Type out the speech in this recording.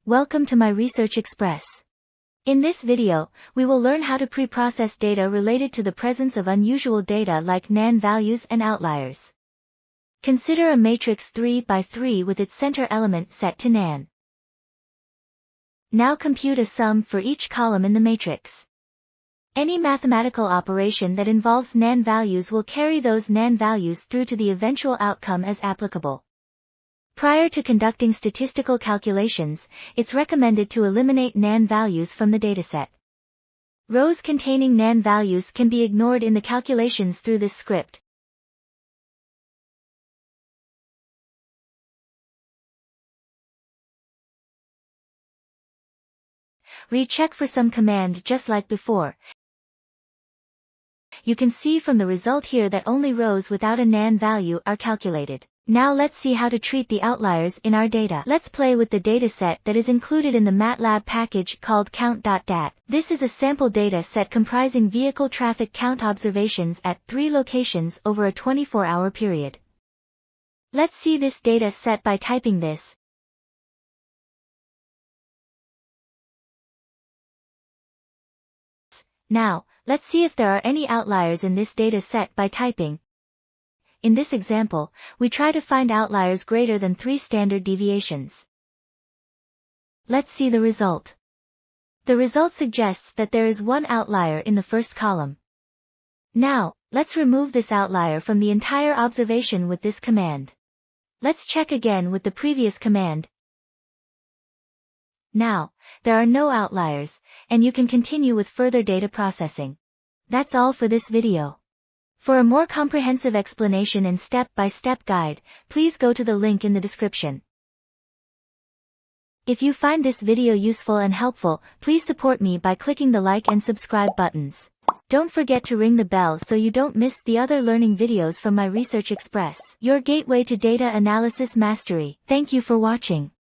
Welcome to my Research Express. In this video, we will learn how to pre-process data related to the presence of unusual data like NaNValues and outliers. Consider a matrix 3 by 3 with its center element set to Nan. Now compute a sum for each column in the matrix. Any mathematical operation that involves NaNValues will carry those NaNValues through to the eventual outcome as applicable. Prior to conducting statistical calculations, it's recommended to eliminate NaNValues from the dataset. Rows containing NaNValues can be ignored in the calculations through this script. Recheck for some command just like before. You can see from the result here that only rows without a Nan value are calculated. Now let's see how to treat the outliers in our data. Let's play with the dataset that is included in the MATLAB package called count.dat. This is a sample data set comprising vehicle traffic count observations at 3 locations over a 24-hour period. Let's see this data set by typing this. Now, let's see if there are any outliers in this data set by typing. In this example, we try to find outliers greater than 3 standard deviations. Let's see the result. The result suggests that there is one outlier in the first column. Now, let's remove this outlier from the entire observation with this command. Let's check again with the previous command. Now, there are no outliers, and you can continue with further data processing. That's all for this video. For a more comprehensive explanation and step-by-step guide, please go to the link in the description. If you find this video useful and helpful, please support me by clicking the like and subscribe buttons. Don't forget to ring the bell so you don't miss the other learning videos from my Research Express, your gateway to data analysis mastery. Thank you for watching.